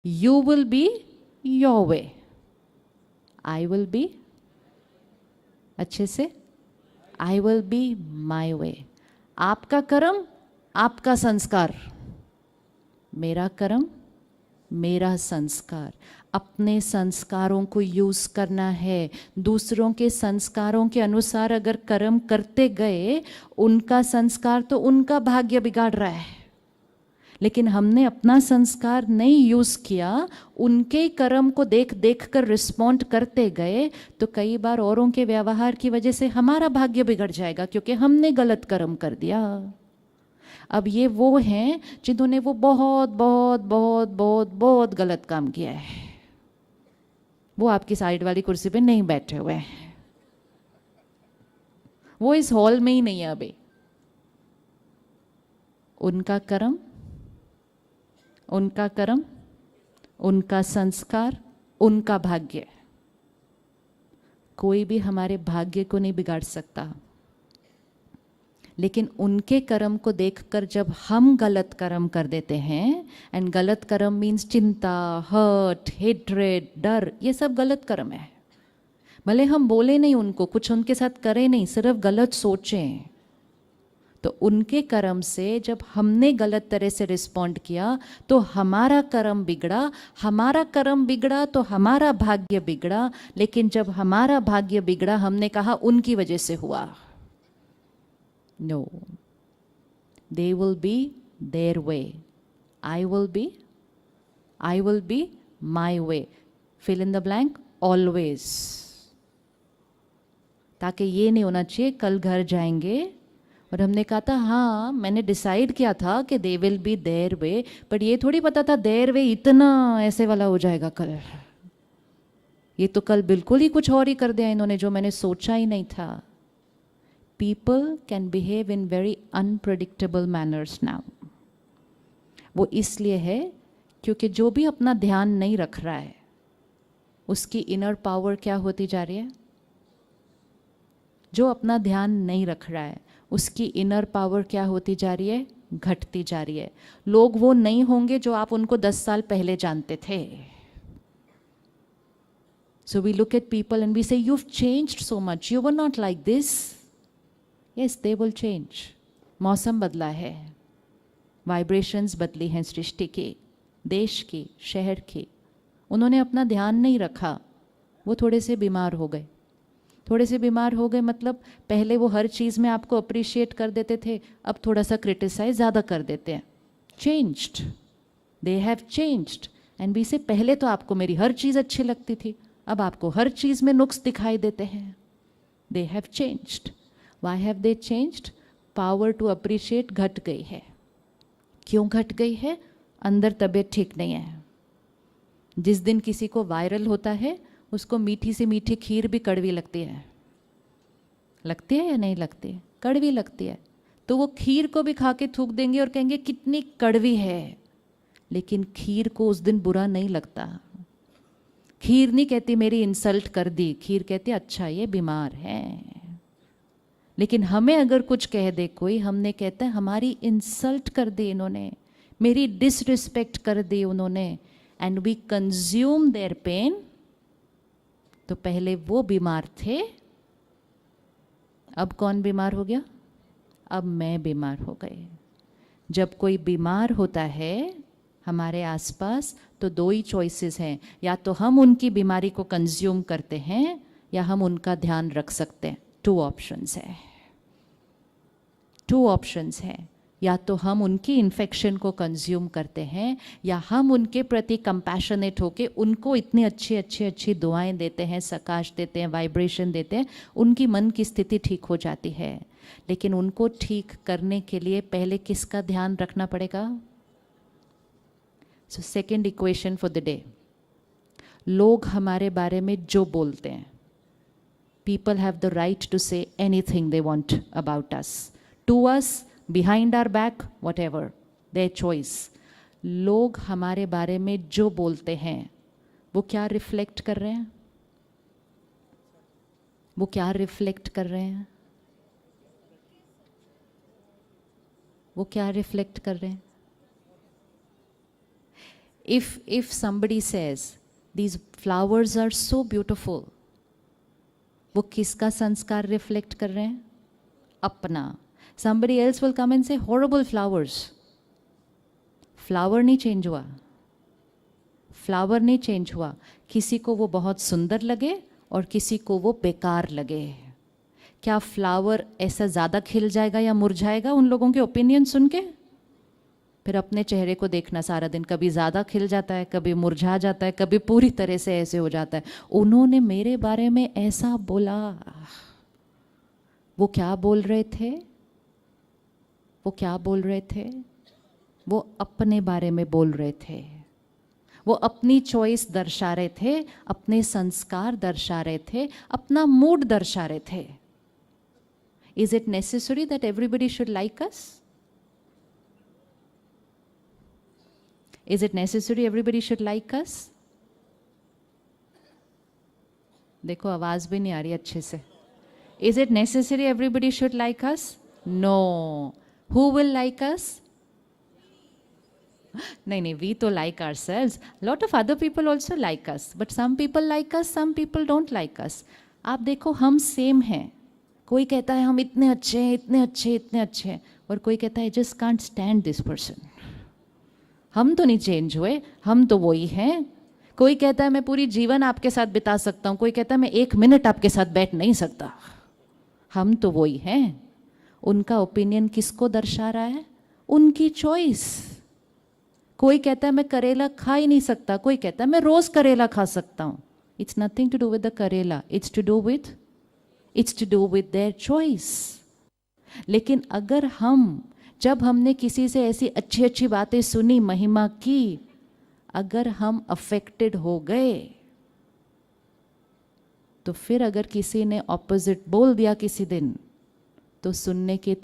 You will be your way. I will be, अच्छे से, I will be my way. आपका कर्म, आपका संस्कार, मेरा कर्म, मेरा संस्कार. अपने संस्कारों को यूज करना है. दूसरों के संस्कारों के अनुसार अगर कर्म करते गए, उनका संस्कार तो उनका भाग्य बिगाड़ रहा है. लेकिन हमने अपना संस्कार नहीं यूज किया, उनके कर्म को देख देख कर रिस्पॉन्ड करते गए, तो कई बार औरों के व्यवहार की वजह से हमारा भाग्य बिगड़ जाएगा, क्योंकि हमने गलत कर्म कर दिया. अब ये वो हैं जिन्होंने वो बहुत बहुत बहुत बहुत बहुत गलत काम किया है. वो आपकी साइड वाली कुर्सी पे नहीं बैठे हुए हैं, वो इस हॉल में ही नहीं है अभी. उनका कर्म, उनका कर्म, उनका संस्कार, उनका भाग्य. कोई भी हमारे भाग्य को नहीं बिगाड़ सकता. लेकिन उनके कर्म को देखकर जब हम गलत कर्म कर देते हैं, एंड गलत कर्म मीन्स चिंता, हर्ट, हेट्रेड, डर, ये सब गलत कर्म है. भले हम बोले नहीं उनको, कुछ उनके साथ करें नहीं, सिर्फ गलत सोचें, तो उनके कर्म से जब हमने गलत तरह से रिस्पॉन्ड किया तो हमारा कर्म बिगड़ा. हमारा कर्म बिगड़ा तो हमारा भाग्य बिगड़ा. लेकिन जब हमारा भाग्य बिगड़ा, हमने कहा उनकी वजह से हुआ. No, they will be their way, I will be my way. Fill in the blank, always. ताकि ये नहीं होना चाहिए कल घर जाएंगे और हमने कहा था हाँ मैंने डिसाइड किया था कि दे will be their way, but ये थोड़ी पता था देयर वे इतना ऐसे वाला हो जाएगा कल. ये तो कल बिल्कुल ही कुछ और ही कर दिया इन्होंने, जो मैंने सोचा ही नहीं था. People can behave in very unpredictable manners now. वो इसलिए है क्योंकि जो भी अपना ध्यान नहीं रख रहा है, उसकी इनर पावर क्या होती जा रही है. जो अपना ध्यान नहीं रख रहा है, उसकी इनर पावर क्या होती जा रही है, घटती जा रही है. लोग वो नहीं होंगे जो आप उनको 10 साल पहले जानते थे. So we look at people and we say, you've changed so much, you were not like this. Yes, they will change. मौसम बदला है, वाइब्रेशंस बदली हैं सृष्टि की, देश की, शहर की. उन्होंने अपना ध्यान नहीं रखा, वो थोड़े से बीमार हो गए. थोड़े से बीमार हो गए मतलब पहले वो हर चीज़ में आपको अप्रिशिएट कर देते थे, अब थोड़ा सा क्रिटिसाइज ज़्यादा कर देते हैं. Changed, they have changed. And we से पहले तो आपको मेरी हर चीज़ अच्छी लगती थी, अब आपको हर चीज़ में नुक्स दिखाई देते हैं. They have changed. Why have they changed? Power to appreciate घट गई है. क्यों घट गई है? अंदर तबीयत ठीक नहीं है. जिस दिन किसी को वायरल होता है, उसको मीठी से मीठी खीर भी कड़वी लगती है. लगती है या नहीं लगती है? कड़वी लगती है. तो वो खीर को भी खा के थूक देंगे और कहेंगे कितनी कड़वी है. लेकिन खीर को उस दिन बुरा नहीं लगता. खीर नहीं कहती मेरी इंसल्ट कर दी, खीर कहती अच्छा ये बीमार है. लेकिन हमें अगर कुछ कह दे कोई, हमने कहते हैं हमारी इंसल्ट कर दी इन्होंने, मेरी डिसरिस्पेक्ट कर दी उन्होंने, and we consume their pain. तो पहले वो बीमार थे, अब कौन बीमार हो गया? अब मैं बीमार हो गई. जब कोई बीमार होता है हमारे आसपास, तो दो ही चॉइसेस हैं, या तो हम उनकी बीमारी को कंज्यूम करते हैं या हम उनका ध्यान रख सकते हैं. 2 ऑप्शंस है, 2 ऑप्शंस हैं. या तो हम उनकी इन्फेक्शन को कंज्यूम करते हैं, या हम उनके प्रति कंपैशनेट होके उनको इतनी अच्छी अच्छी अच्छी दुआएं देते हैं, सकाश देते हैं, वाइब्रेशन देते हैं, उनकी मन की स्थिति ठीक हो जाती है. लेकिन उनको ठीक करने के लिए पहले किसका ध्यान रखना पड़ेगा? So second equation for the day. लोग हमारे बारे में जो बोलते हैं, people have the right to say anything they want about us, to us, behind our back, whatever, their choice. लोग हमारे बारे में जो बोलते हैं, वो क्या रिफ्लेक्ट कर रहे हैं? वो क्या रिफ्लेक्ट कर रहे हैं? वो क्या रिफ्लेक्ट कर रहे हैं? If somebody says these flowers are so beautiful, वो किसका संस्कार रिफ्लेक्ट कर रहे हैं? अपना. Somebody else will come and say horrible flowers. Flower नहीं चेंज हुआ, फ्लावर नहीं चेंज हुआ. किसी को वो बहुत सुंदर लगे और किसी को वो बेकार लगे. क्या फ्लावर ऐसा ज़्यादा खिल जाएगा या मुरझाएगा उन लोगों के ओपिनियन सुन के? फिर अपने चेहरे को देखना सारा दिन, कभी ज़्यादा खिल जाता है, कभी मुरझा जाता है, कभी पूरी तरह से ऐसे हो जाता है. उन्होंने मेरे बारे में ऐसा बोला. वो क्या बोल रहे थे? वो क्या बोल रहे थे? वो अपने बारे में बोल रहे थे. वो अपनी चॉइस दर्शा रहे थे, अपने संस्कार दर्शा रहे थे, अपना मूड दर्शा रहे थे. Is it necessary that everybody should like us? Is it necessary everybody should like us? देखो आवाज भी नहीं आ रही अच्छे से. Is it necessary everybody should like us? No. Who will like us? नहीं, we तो like ourselves. Lot of other people also like us. But some people like us, some people don't like us. आप देखो हम same हैं. कोई कहता है हम इतने अच्छे हैं, इतने अच्छे, इतने अच्छे हैं, और कोई कहता है just can't stand this person. हम तो नहीं चेंज हुए, हम तो वही हैं. कोई कहता है मैं पूरी जीवन आपके साथ बिता सकता हूँ, कोई कहता है मैं 1 मिनट आपके साथ बैठ नहीं सकता. हम तो वही हैं. उनका ओपिनियन किसको दर्शा रहा है? उनकी चॉइस. कोई कहता है मैं करेला खा ही नहीं सकता, कोई कहता है मैं रोज करेला खा सकता हूँ. It's nothing to do with the karela, it's to do with their choice. लेकिन अगर जब हमने किसी से ऐसी अच्छी अच्छी बातें सुनी, महिमा की, अगर हम अफेक्टेड हो गए, तो फिर अगर किसी ने ऑपोजिट बोल दिया किसी दिन, तो सुनने की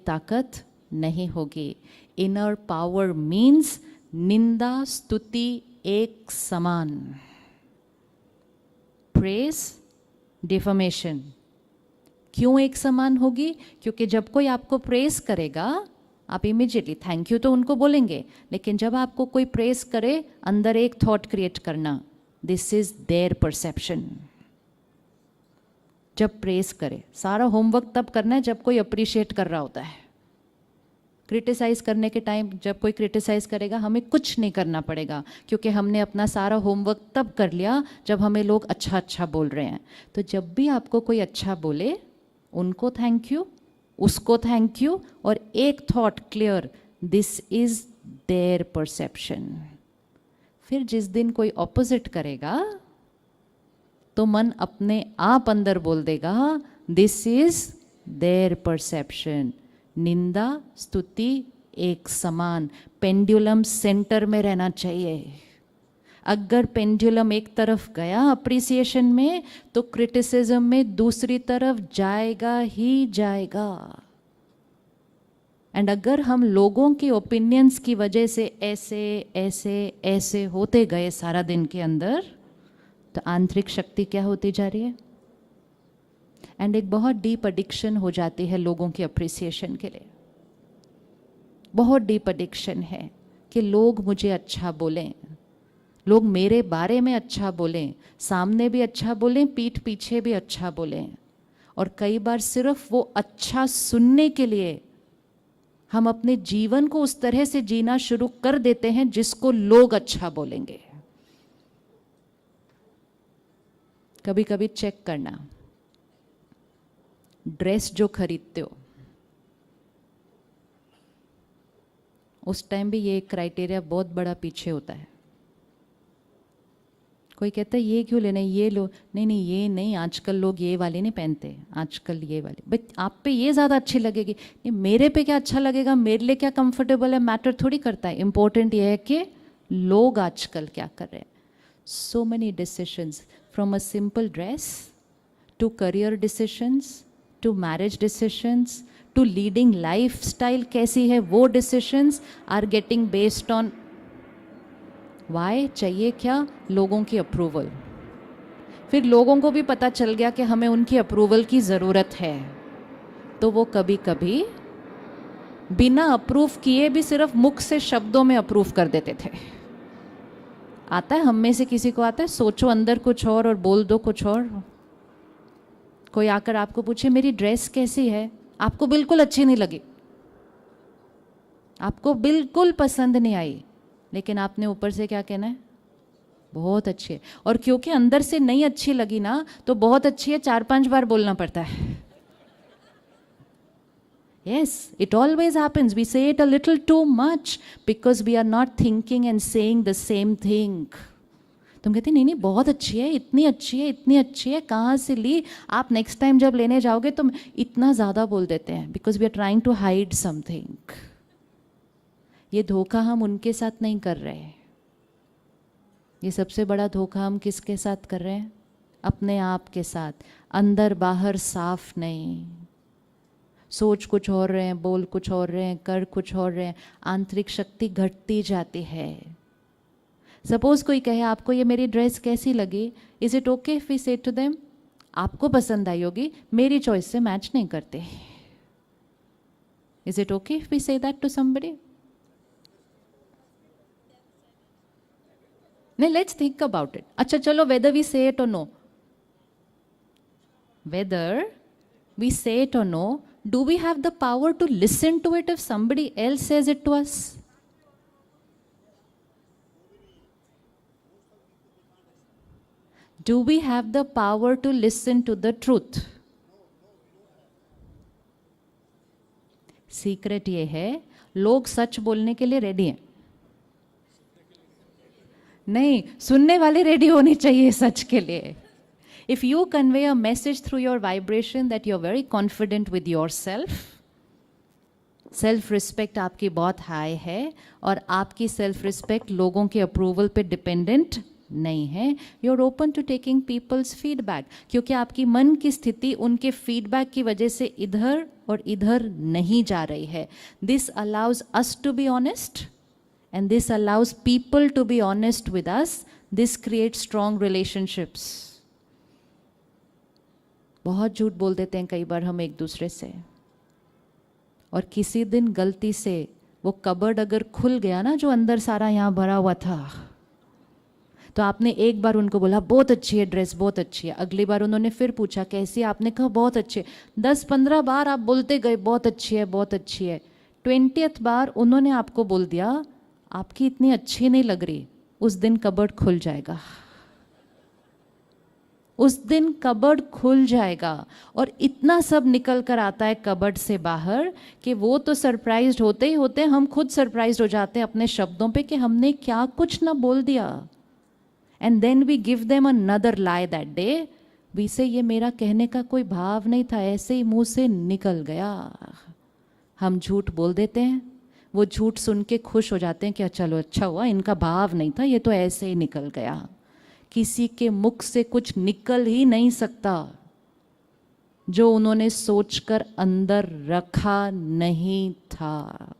ताकत नहीं होगी. इनर पावर मीन्स निंदा स्तुति एक समान. Praise, defamation. क्यों एक समान होगी? क्योंकि जब कोई आपको प्रेज करेगा, आप इमीडिएटली थैंक यू तो उनको बोलेंगे, लेकिन जब आपको कोई प्रेज करे, अंदर एक थॉट क्रिएट करना, दिस इज देयर परसेप्शन. जब प्रेज करे, सारा होमवर्क तब करना है जब कोई अप्रिशिएट कर रहा होता है. क्रिटिसाइज करने के टाइम जब कोई क्रिटिसाइज करेगा, हमें कुछ नहीं करना पड़ेगा, क्योंकि हमने अपना सारा होमवर्क तब कर लिया जब हमें लोग अच्छा अच्छा बोल रहे हैं. तो जब भी आपको कोई अच्छा बोले, उनको थैंक यू, उसको थैंक यू, और एक thought clear, this is their perception. फिर जिस दिन कोई ऑपोजिट करेगा, तो मन अपने आप अंदर बोल देगा, दिस इज देयर परसेप्शन. निंदा स्तुति एक समान. पेंडुलम सेंटर में रहना चाहिए. अगर पेंडुलम एक तरफ गया अप्रिसिएशन में, तो क्रिटिसिज्म में दूसरी तरफ जाएगा ही जाएगा. एंड अगर हम लोगों की ओपिनियंस की वजह से ऐसे ऐसे ऐसे होते गए सारा दिन के अंदर, तो आंतरिक शक्ति क्या होती जा रही है? एंड एक बहुत डीप एडिक्शन हो जाती है लोगों की अप्रिसिएशन के लिए. बहुत डीप एडिक्शन है कि लोग मुझे अच्छा बोलें, लोग मेरे बारे में अच्छा बोलें, सामने भी अच्छा बोलें, पीठ पीछे भी अच्छा बोलें. और कई बार सिर्फ वो अच्छा सुनने के लिए हम अपने जीवन को उस तरह से जीना शुरू कर देते हैं जिसको लोग अच्छा बोलेंगे. कभी कभी चेक करना, ड्रेस जो खरीदते हो उस टाइम भी ये क्राइटेरिया बहुत बड़ा पीछे होता है. कोई कहता है ये क्यों लेना है, ये लो. नहीं, ये नहीं, आजकल लोग ये वाले नहीं पहनते, आजकल ये वाले. भाई आप पे ये ज़्यादा अच्छी लगेगी. नहीं, मेरे पे क्या अच्छा लगेगा, मेरे लिए क्या कंफर्टेबल है, मैटर थोड़ी करता है. इंपॉर्टेंट ये है कि लोग आजकल क्या कर रहे हैं. So many decisions, from a simple dress to career decisions, to marriage decisions, to leading lifestyle कैसी है, वो decisions are getting based on why. चाहिए क्या? लोगों की अप्रूवल. फिर लोगों को भी पता चल गया कि हमें उनकी अप्रूवल की ज़रूरत है, तो वो कभी कभी बिना अप्रूव किए भी सिर्फ मुख से शब्दों में अप्रूव कर देते थे। आता है हम में से किसी को आता है, सोचो अंदर कुछ और बोल दो कुछ और। कोई आकर आपको पूछे मेरी ड्रेस कैसी है, आपको बिल्कुल अच्छी नहीं लगी, आपको बिल्कुल पसंद नहीं आई, लेकिन आपने ऊपर से क्या कहना है, बहुत अच्छी है। और क्योंकि अंदर से नहीं अच्छी लगी ना, तो बहुत अच्छी है 4-5 बार बोलना पड़ता है। Yes, it always happens. We say it a little too much because we are not thinking and saying the same thing. तुम कहते नहीं नहीं बहुत अच्छी है, इतनी अच्छी है, इतनी अच्छी है, कहाँ से ली? आप नेक्स्ट टाइम जब लेने जाओगे तो इतना ज़्यादा बोल देते हैं because we are trying to hide something. ये धोखा हम उनके साथ नहीं कर रहे, ये सबसे बड़ा धोखा हम किसके साथ कर रहे हैं? अपने आप के साथ। अंदर बाहर साफ नहीं, सोच कुछ और रहे हैं, बोल कुछ और रहे हैं, कर कुछ और रहे हैं, आंतरिक शक्ति घटती जाती है। सपोज कोई कहे आपको ये मेरी ड्रेस कैसी लगी, is it okay if we say to them आपको पसंद आई होगी, मेरी चॉइस से मैच नहीं करते। Is it okay if we say that to somebody? नहीं, लेट्स थिंक अबाउट इट। अच्छा चलो, whether we say it or no, whether we say it or no, do we have the power to listen to it if somebody else says it to us? Do we have the power to listen to the truth? Secret ये है, लोग सच बोलने के लिए ready हैं, नहीं सुनने वाले रेडी होने चाहिए सच के लिए। If you convey a message through your vibration that you're very confident with yourself, self respect आपकी बहुत हाई है और आपकी सेल्फ रिस्पेक्ट लोगों के अप्रूवल पे डिपेंडेंट नहीं है, you are open to taking people's feedback, क्योंकि आपकी मन की स्थिति उनके फीडबैक की वजह से इधर और इधर नहीं जा रही है। This allows us to be honest and this allows people to be honest with us, this create strong relationships. बहुत झूठ बोल देते हैं कई बार हम एक दूसरे से, और किसी दिन गलती से वो कबर्ड अगर खुल गया ना, जो अंदर सारा यहाँ भरा हुआ था, तो आपने एक बार उनको बोला बहुत अच्छी है ड्रेस, बहुत अच्छी है, अगली बार उन्होंने फिर पूछा कैसी, आपने कहा बहुत अच्छी है, 10-15 बार आप बोलते गए बहुत अच्छी है, बहुत अच्छी है, 20th बार उन्होंने आपको बोल दिया आपकी इतनी अच्छी नहीं लग रही, उस दिन कबर्ड खुल जाएगा, उस दिन कबर्ड खुल जाएगा। और इतना सब निकल कर आता है कबर्ड से बाहर कि वो तो सरप्राइज्ड होते ही होते, हम खुद सरप्राइज्ड हो जाते हैं अपने शब्दों पे कि हमने क्या कुछ ना बोल दिया। And then we give them another lie that day, we say ये मेरा कहने का कोई भाव नहीं था, ऐसे ही मुंह से निकल गया। हम झूठ बोल देते हैं, वो झूठ सुन के खुश हो जाते हैं कि चलो अच्छा हुआ, इनका भाव नहीं था, ये तो ऐसे ही निकल गया। किसी के मुख से कुछ निकल ही नहीं सकता जो उन्होंने सोचकर अंदर रखा नहीं था।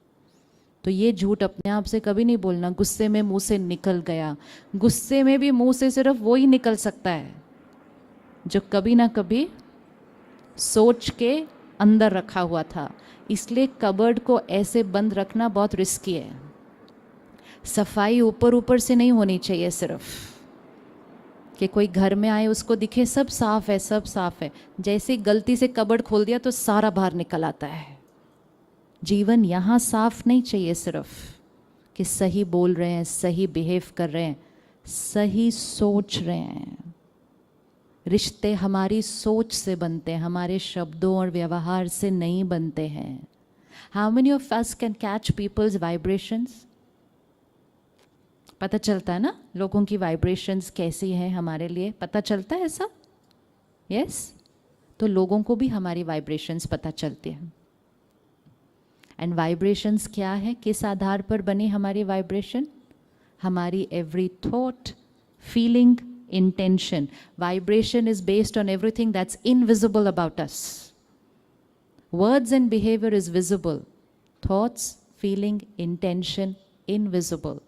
तो ये झूठ अपने आप से कभी नहीं बोलना, गुस्से में मुंह से निकल गया। गुस्से में भी मुंह से सिर्फ वो ही निकल सकता है जो कभी ना कभी सोच के अंदर रखा हुआ था। इसलिए कबर्ड को ऐसे बंद रखना बहुत रिस्की है। सफाई ऊपर ऊपर से नहीं होनी चाहिए, सिर्फ कि कोई घर में आए उसको दिखे सब साफ है, सब साफ है, जैसे गलती से कबर्ड खोल दिया तो सारा बाहर निकल आता है। जीवन यहाँ साफ नहीं चाहिए सिर्फ कि सही बोल रहे हैं, सही बिहेव कर रहे हैं, सही सोच रहे हैं। रिश्ते हमारी सोच से बनते हैं, हमारे शब्दों और व्यवहार से नहीं बनते हैं। How many of us can catch people's vibrations? पता चलता है ना लोगों की वाइब्रेशंस कैसी हैं, हमारे लिए पता चलता है ऐसा? यस, तो लोगों को भी हमारी वाइब्रेशंस पता चलती हैं। एंड वाइब्रेशंस क्या है, किस आधार पर बनी हमारी वाइब्रेशन? हमारी every thought, feeling, intention. Vibration is based on everything that's invisible about us. Words and behaviour is visible, thoughts, feeling, intention invisible.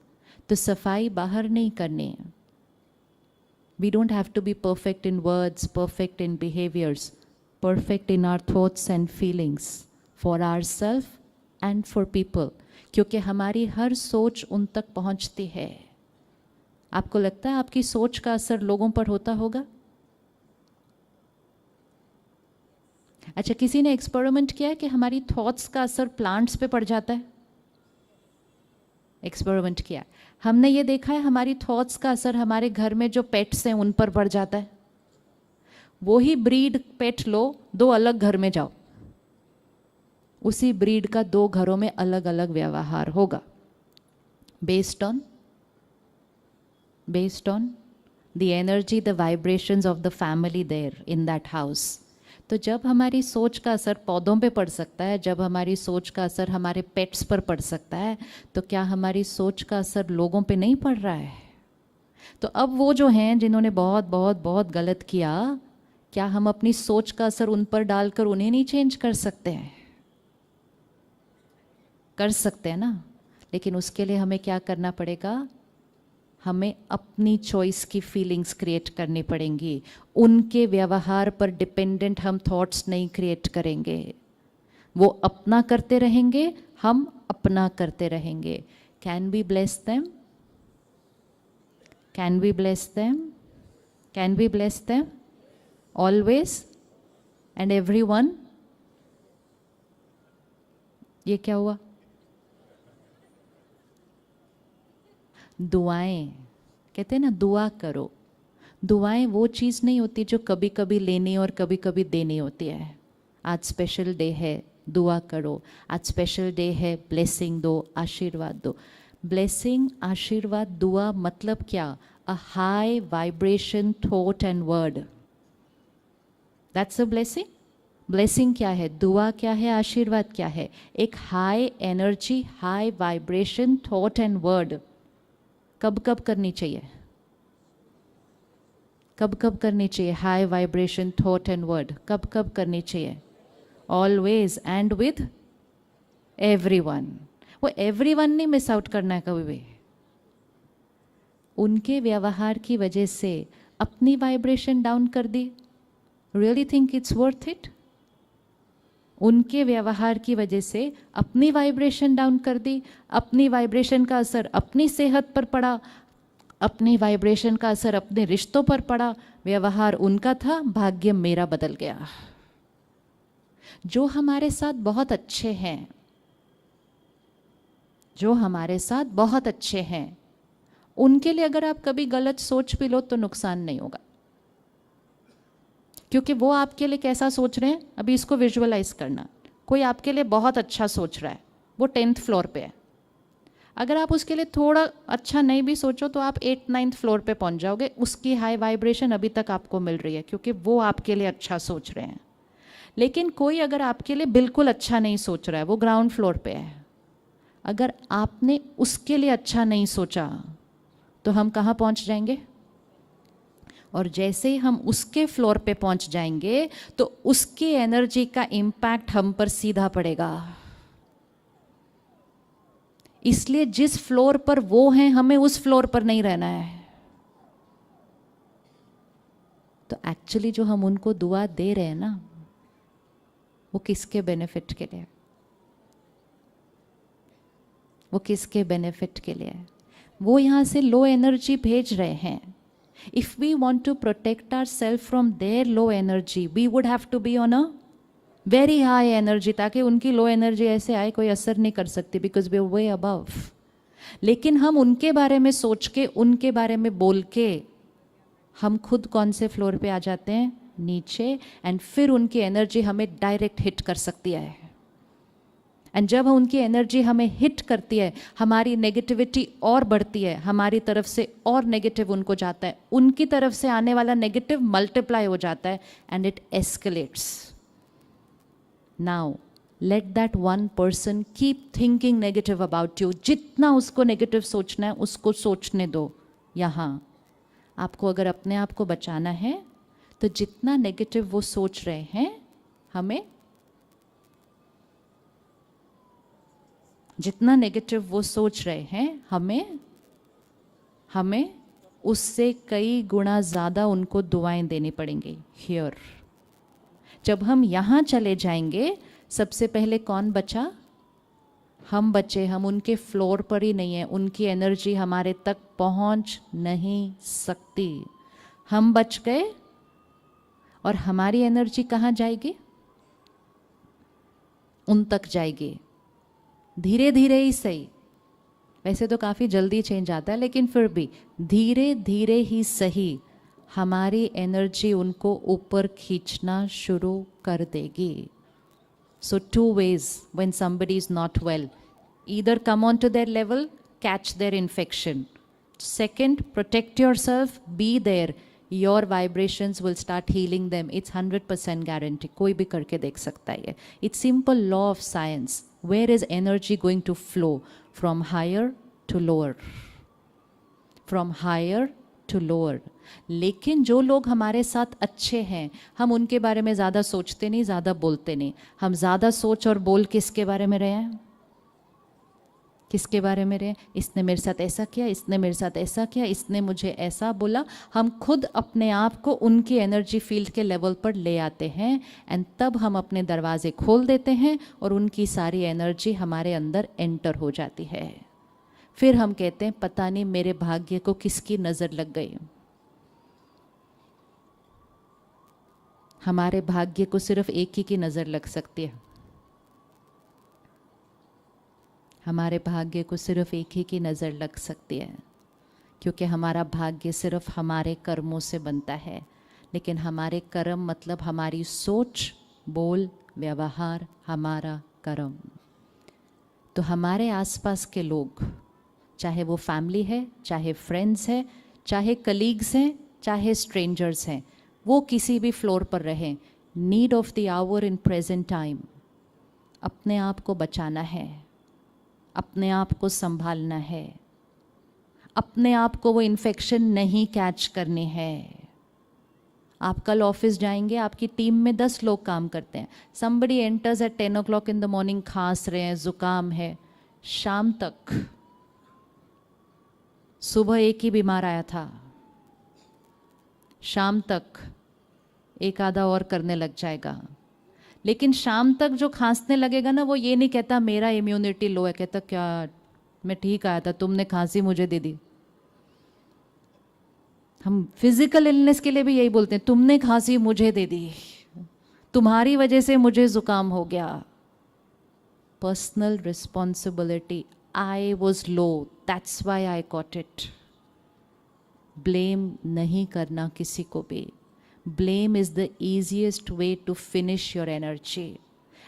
तो सफाई बाहर नहीं करनी है। We don't have to be perfect in words, perfect in behaviours, perfect in our thoughts and feelings for ourselves and for people, क्योंकि हमारी हर सोच उन तक पहुंचती है। आपको लगता है आपकी सोच का असर लोगों पर होता होगा? अच्छा, किसी ने एक्सपेरिमेंट किया है कि हमारी थॉट्स का असर प्लांट्स पे पड़ जाता है? एक्सपेरिमेंट किया, हमने ये देखा है हमारी थॉट्स का असर हमारे घर में जो पेट्स हैं उन पर पड़ जाता है। वो ही ब्रीड पेट लो, दो अलग घर में जाओ, उसी ब्रीड का दो घरों में अलग अलग व्यवहार होगा, based on the energy, the vibrations of the family there in that house. तो जब हमारी सोच का असर पौधों पे पड़ सकता है, जब हमारी सोच का असर हमारे पेट्स पर पड़ सकता है, तो क्या हमारी सोच का असर लोगों पे नहीं पड़ रहा है? तो अब वो जो हैं जिन्होंने बहुत बहुत बहुत गलत किया, क्या हम अपनी सोच का असर उन पर डालकर उन्हें नहीं चेंज कर सकते हैं? कर सकते हैं ना, लेकिन उसके लिए हमें क्या करना पड़ेगा? हमें अपनी चॉइस की फीलिंग्स क्रिएट करनी पड़ेंगी। उनके व्यवहार पर डिपेंडेंट हम थॉट्स नहीं क्रिएट करेंगे। वो अपना करते रहेंगे, हम अपना करते रहेंगे। Can we bless them? Can we bless them? Can we bless them always and everyone? ये क्या हुआ? दुआएं, कहते हैं ना दुआ करो। दुआएं वो चीज़ नहीं होती जो कभी कभी लेनी और कभी कभी देनी होती है। आज स्पेशल डे है, दुआ करो। आज स्पेशल डे है, ब्लेसिंग दो, आशीर्वाद दो। ब्लेसिंग, आशीर्वाद, दुआ मतलब क्या? A high vibration thought and word, that's a blessing. Blessing क्या है? दुआ क्या है? आशीर्वाद क्या है? एक high energy, high vibration thought and word. कब कब करनी चाहिए? कब कब करनी चाहिए high vibration thought and word? कब कब करनी चाहिए? Always and with everyone. वो एवरीवन नहीं मिस आउट करना है कभी भी। उनके व्यवहार की वजह से अपनी वाइब्रेशन डाउन कर दी, really think it's worth it? उनके व्यवहार की वजह से अपनी वाइब्रेशन डाउन कर दी, अपनी वाइब्रेशन का असर अपनी सेहत पर पड़ा, अपनी वाइब्रेशन का असर अपने रिश्तों पर पड़ा। व्यवहार उनका था, भाग्य मेरा बदल गया। जो हमारे साथ बहुत अच्छे हैं, जो हमारे साथ बहुत अच्छे हैं, उनके लिए अगर आप कभी गलत सोच भी लो तो नुकसान नहीं होगा, क्योंकि वो आपके लिए कैसा सोच रहे हैं। अभी इसको विजुअलाइज करना, कोई आपके लिए बहुत अच्छा सोच रहा है, वो 10th फ्लोर पे है। अगर आप उसके लिए थोड़ा अच्छा नहीं भी सोचो तो आप 8th 9th फ्लोर पे पहुंच जाओगे। उसकी हाई वाइब्रेशन अभी तक आपको मिल रही है क्योंकि वो आपके लिए अच्छा सोच रहे हैं। लेकिन कोई अगर आपके लिए बिल्कुल अच्छा नहीं सोच रहा है, वो ग्राउंड फ्लोर पे है, अगर आपने उसके लिए अच्छा नहीं सोचा तो हम कहाँ पहुंच जाएंगे? और जैसे ही हम उसके फ्लोर पे पहुंच जाएंगे तो उसकी एनर्जी का इम्पैक्ट हम पर सीधा पड़ेगा। इसलिए जिस फ्लोर पर वो हैं, हमें उस फ्लोर पर नहीं रहना है। तो एक्चुअली जो हम उनको दुआ दे रहे हैं ना, वो किसके बेनिफिट के लिए? वो किसके बेनिफिट के लिए? वो यहाँ से लो एनर्जी भेज रहे हैं। If we want to protect ourselves from their low energy, we would have to be on a very high energy, ताकि उनकी लो एनर्जी ऐसे आए कोई असर नहीं कर सकती, because we are way above। लेकिन हम उनके बारे में सोच के, उनके बारे में बोल के, हम खुद कौन से फ्लोर पे आ जाते हैं? नीचे। एंड फिर उनकी एनर्जी हमें डायरेक्ट हिट कर सकती है। एंड जब उनकी एनर्जी हमें हिट करती है, हमारी नेगेटिविटी और बढ़ती है, हमारी तरफ से और नेगेटिव उनको जाता है, उनकी तरफ से आने वाला नेगेटिव मल्टीप्लाई हो जाता है and it escalates. Now let that one person keep thinking negative about you. जितना उसको नेगेटिव सोचना है उसको सोचने दो। यहाँ आपको अगर अपने आप को बचाना है तो जितना नेगेटिव वो सोच रहे हैं, हमें जितना नेगेटिव वो सोच रहे हैं, हमें उससे कई गुना ज़्यादा उनको दुआएं देनी पड़ेंगी। हियर जब हम यहाँ चले जाएंगे, सबसे पहले कौन बचा? हम बचे, हम उनके फ्लोर पर ही नहीं हैं, उनकी एनर्जी हमारे तक पहुंच नहीं सकती। हम बच गए और हमारी एनर्जी कहाँ जाएगी? उन तक जाएगी, धीरे धीरे ही सही। वैसे तो काफ़ी जल्दी चेंज आता है, लेकिन फिर भी धीरे धीरे ही सही हमारी एनर्जी उनको ऊपर खींचना शुरू कर देगी। So 2 ways when somebody is not well. Either come on to their level, catch their infection. Second, protect yourself, be there. Your vibrations will start healing them. It's 100% guarantee. कोई भी करके देख सकता है। It's simple law of science. Where is energy going to flow? From higher to lower. From higher to lower. लेकिन जो लोग हमारे साथ अच्छे हैं, हम उनके बारे में ज़्यादा सोचते नहीं, ज़्यादा बोलते नहीं। हम ज़्यादा सोच और बोल किसके बारे में रहे हैं? किसके बारे में रहे? इसने मेरे साथ ऐसा किया, इसने मेरे साथ ऐसा किया, इसने मुझे ऐसा बोला। हम खुद अपने आप को उनकी एनर्जी फील्ड के लेवल पर ले आते हैं, एंड तब हम अपने दरवाजे खोल देते हैं और उनकी सारी एनर्जी हमारे अंदर एंटर हो जाती है। फिर हम कहते हैं पता नहीं मेरे भाग्य को किसकी नज़र लग गई। हमारे भाग्य को सिर्फ एक ही की नज़र लग सकती है। हमारे भाग्य को सिर्फ एक ही की नज़र लग सकती है, क्योंकि हमारा भाग्य सिर्फ हमारे कर्मों से बनता है। लेकिन हमारे कर्म मतलब हमारी सोच, बोल, व्यवहार, हमारा कर्म। तो हमारे आसपास के लोग, चाहे वो फैमिली है, चाहे फ्रेंड्स है, चाहे कलीग्स हैं, चाहे स्ट्रेंजर्स हैं, वो किसी भी फ्लोर पर रहें, need of the hour in present time अपने आप को बचाना है, अपने आप को संभालना है, अपने आप को वो इन्फेक्शन नहीं कैच करनी है। आप कल ऑफिस जाएंगे, आपकी टीम में 10 लोग काम करते हैं। somebody enters at 10 o'clock in the morning, खांस रहे हैं, ज़ुकाम है, शाम तक, सुबह एक ही बीमार आया था, शाम तक एक आधा और करने लग जाएगा। लेकिन शाम तक जो खांसने लगेगा ना, वो ये नहीं कहता मेरा इम्यूनिटी लो है, कहता क्या मैं ठीक आया था, तुमने खांसी मुझे दे दी। हम फिजिकल इलनेस के लिए भी यही बोलते हैं, तुमने खांसी मुझे दे दी, तुम्हारी वजह से मुझे जुकाम हो गया। Personal responsibility, I was low, that's why I got it. Blame नहीं करना किसी को भी। Blame is the easiest way to finish your energy,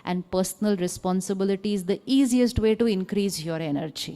and personal responsibility is the easiest way to increase your energy.